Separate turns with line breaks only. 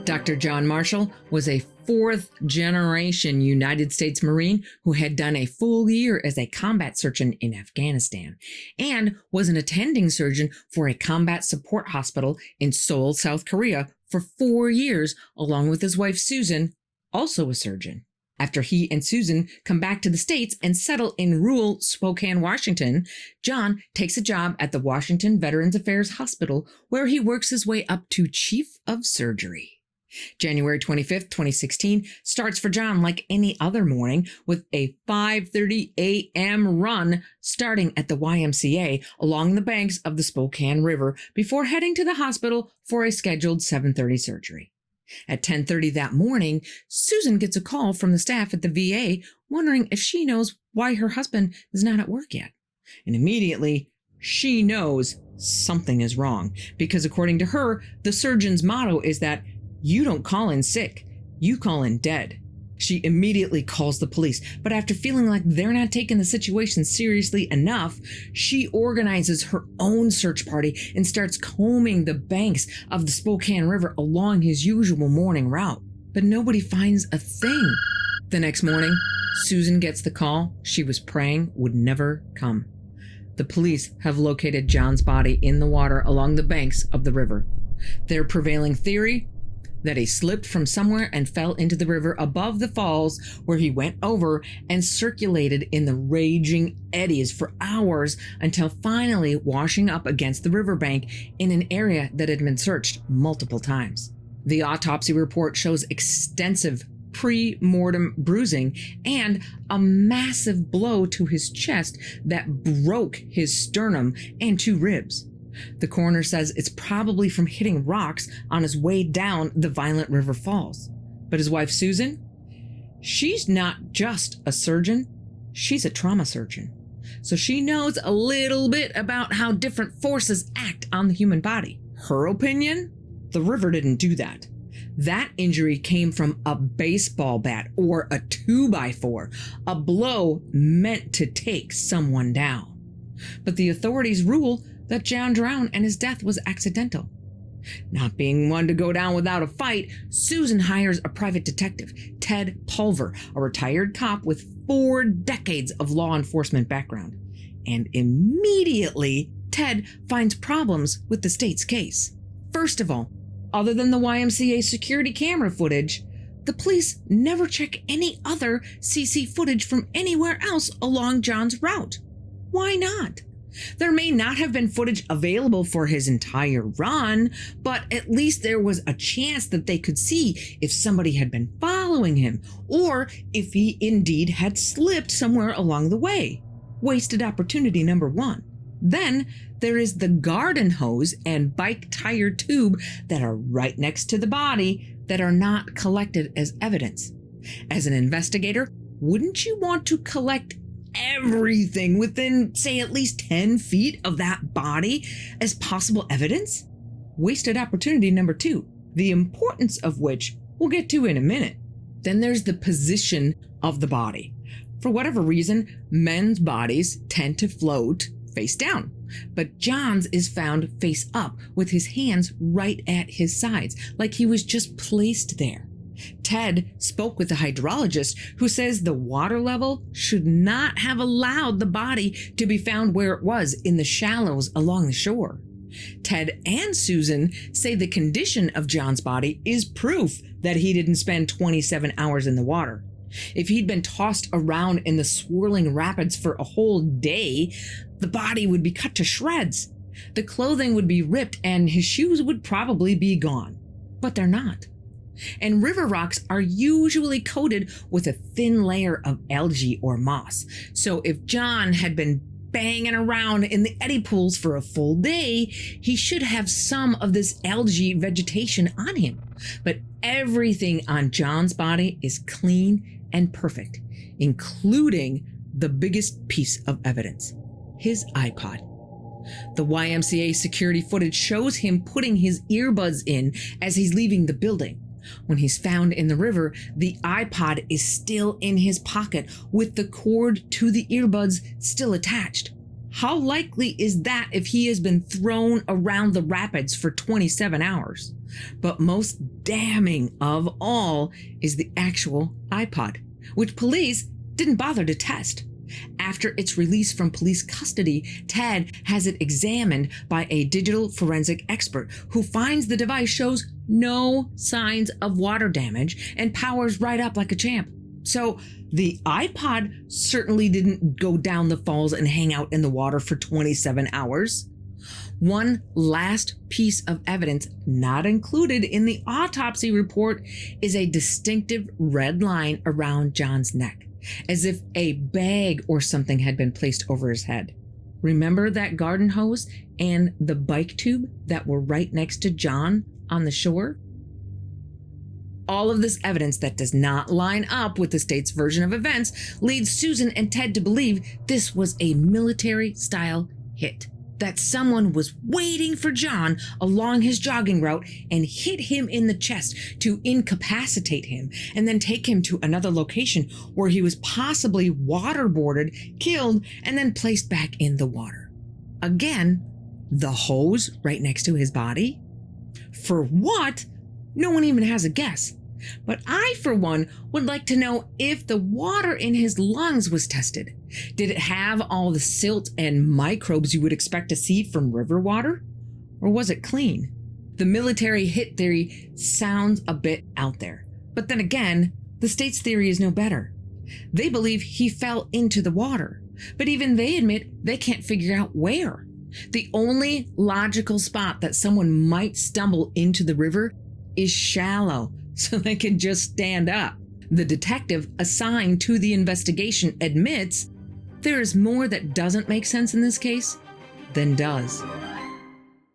Dr. John Marshall was a fourth-generation United States Marine who had done a full year as a combat surgeon in Afghanistan and was an attending surgeon for a combat support hospital in Seoul, South Korea for 4 years, along with his wife Susan, also a surgeon. After he and Susan come back to the States and settle in rural Spokane, Washington, John takes a job at the Washington Veterans Affairs Hospital, where he works his way up to Chief of Surgery. January 25th, 2016 starts for John like any other morning with a 5:30 a.m. run starting at the YMCA along the banks of the Spokane River before heading to the hospital for a scheduled 7:30 surgery. At 10:30 that morning, Susan gets a call from the staff at the VA wondering if she knows why her husband is not at work yet. And immediately, she knows something is wrong because according to her, the surgeon's motto is that you don't call in sick, you call in dead. She immediately calls the police, but after feeling like they're not taking the situation seriously enough, she organizes her own search party and starts combing the banks of the Spokane River along his usual morning route. But nobody finds a thing. The next morning, Susan gets the call she was praying would never come. The police have located John's body in the water along the banks of the river. Their prevailing theory? That he slipped from somewhere and fell into the river above the falls, where he went over and circulated in the raging eddies for hours until finally washing up against the riverbank in an area that had been searched multiple times. The autopsy report shows extensive pre-mortem bruising and a massive blow to his chest that broke his sternum and 2 ribs. The coroner says it's probably from hitting rocks on his way down the violent river falls. But his wife, Susan, she's not just a surgeon, she's a trauma surgeon. So she knows a little bit about how different forces act on the human body. Her opinion? The river didn't do that. That injury came from a baseball bat or a 2x4, a blow meant to take someone down. But the authorities rule that John drowned and his death was accidental. Not being one to go down without a fight, Susan hires a private detective, Ted Pulver, a retired cop with 4 decades of law enforcement background. And immediately, Ted finds problems with the state's case. First of all, other than the YMCA security camera footage, the police never check any other CC footage from anywhere else along John's route. Why not? There may not have been footage available for his entire run, but at least there was a chance that they could see if somebody had been following him, or if he indeed had slipped somewhere along the way. Wasted opportunity number 1. Then there is the garden hose and bike tire tube that are right next to the body that are not collected as evidence. As an investigator, wouldn't you want to collect everything within, say, at least 10 feet of that body as possible evidence? Wasted opportunity number 2, the importance of which we'll get to in a minute. Then there's the position of the body. For whatever reason, men's bodies tend to float face down, but John's is found face up with his hands right at his sides, like he was just placed there. Ted spoke with the hydrologist, who says the water level should not have allowed the body to be found where it was in the shallows along the shore. Ted and Susan say the condition of John's body is proof that he didn't spend 27 hours in the water. If he'd been tossed around in the swirling rapids for a whole day, the body would be cut to shreds. The clothing would be ripped and his shoes would probably be gone. But they're not. And river rocks are usually coated with a thin layer of algae or moss. So if John had been banging around in the eddy pools for a full day, he should have some of this algae vegetation on him. But everything on John's body is clean and perfect, including the biggest piece of evidence, his iPod. The YMCA security footage shows him putting his earbuds in as he's leaving the building. When he's found in the river, the iPod is still in his pocket with the cord to the earbuds still attached. How likely is that if he has been thrown around the rapids for 27 hours? But most damning of all is the actual iPod, which police didn't bother to test. After its release from police custody, Ted has it examined by a digital forensic expert who finds the device shows no signs of water damage and powers right up like a champ. So the iPod certainly didn't go down the falls and hang out in the water for 27 hours. One last piece of evidence not included in the autopsy report is a distinctive red line around John's neck, as if a bag or something had been placed over his head. Remember that garden hose and the bike tube that were right next to John on the shore? All of this evidence that does not line up with the state's version of events leads Susan and Ted to believe this was a military-style hit, that someone was waiting for John along his jogging route and hit him in the chest to incapacitate him and then take him to another location where he was possibly waterboarded, killed, and then placed back in the water. Again, the hose right next to his body? For what? No one even has a guess. But I, for one, would like to know if the water in his lungs was tested. Did it have all the silt and microbes you would expect to see from river water? Or was it clean? The military hit theory sounds a bit out there. But then again, the state's theory is no better. They believe he fell into the water, but even they admit they can't figure out where. The only logical spot that someone might stumble into the river is shallow, so they can just stand up. The detective assigned to the investigation admits there is more that doesn't make sense in this case than does.